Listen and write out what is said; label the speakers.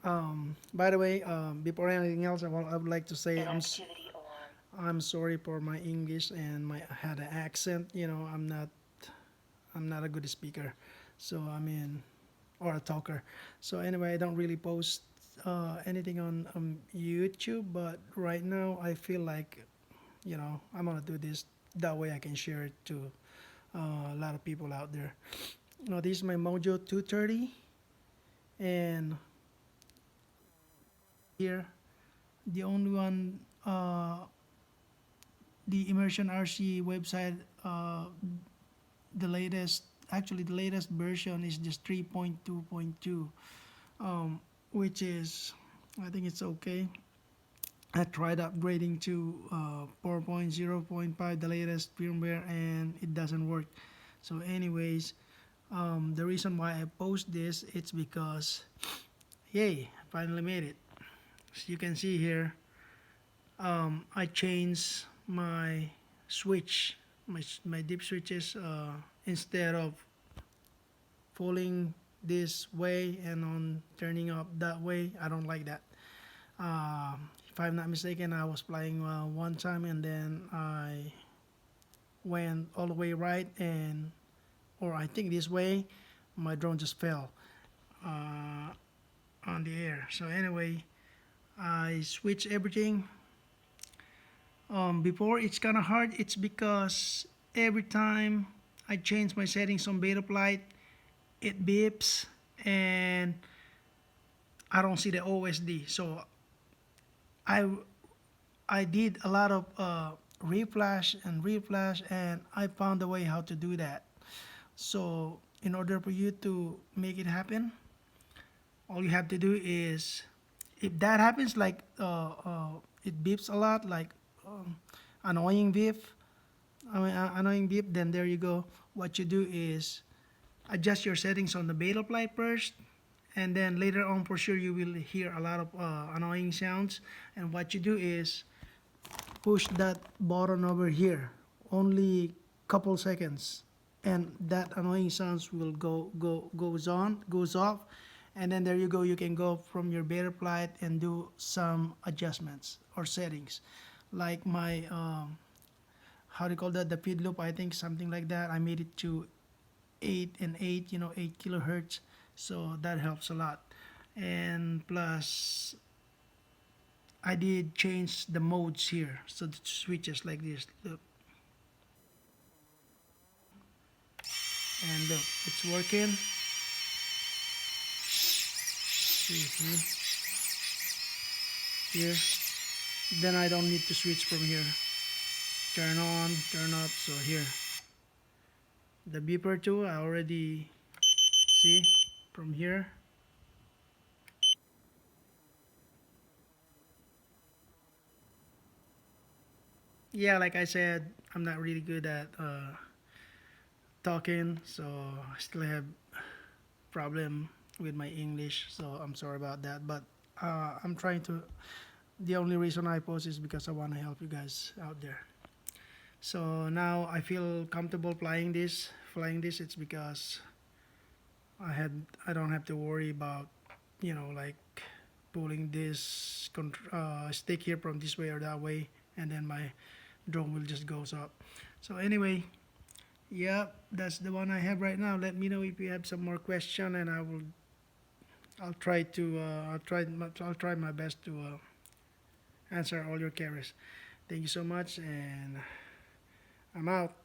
Speaker 1: By the way, before anything else, I would like to say I'm sorry for my English and my I had an accent. I'm not a good speaker, so I mean, or a talker. So anyway, I don't really post anything on YouTube, but right now I feel like I'm gonna do this. That way I can share it to a lot of people out there. This is my Mojo 230, and here the only one, the Immersion RC website, the latest, actually the latest version is just 3.2.2, which is, I think it's okay. I tried upgrading to 4.0.5, the latest firmware, and it doesn't work. So anyways, the reason why I post this, it's because, yay, finally made it. As you can see here, I changed my switch, my dip switches, instead of falling this way and on turning up that way. I don't like that. If I'm not mistaken, I was flying one time and then I went all the way right, and or I think this way, my drone just fell uh, on the air. So anyway, I switched everything. Before it's kind of hard. It's because every time I change my settings on beta flight, it beeps and I don't see the OSD. So I I did a lot of reflash and reflash, and I found a way how to do that. So in order for you to make it happen, all you have to do is, if that happens, like it beeps a lot, like annoying beep, annoying beep, then there you go. What you do is adjust your settings on the beta flight first, and then later on for sure you will hear a lot of annoying sounds. And what you do is push that button over here, only couple seconds, and that annoying sounds will goes off, and then there you go. You can go from your beta flight and do some adjustments or settings, like my how do you call that, the feed loop, I think something like that. I made it to 8 and 8, 8 kilohertz, so that helps a lot. And plus I did change the modes here, so the switches like this. Look, and look, it's working. See here. Then I don't need to switch from here. Turn on, turn off. So here, the beeper too. I already see from here. Yeah, like I said, I'm not really good at talking, so I still have problem with my English. So I'm sorry about that. But I'm trying to. The only reason I post is because I want to help you guys out there. So now I feel comfortable flying this. Flying this, it's because I don't have to worry about like pulling this stick here from this way or that way, and then my drone will just goes up. So anyway, yeah, that's the one I have right now. Let me know if you have some more question, and I'll try my best to answer all your queries. Thank you so much, and I'm out.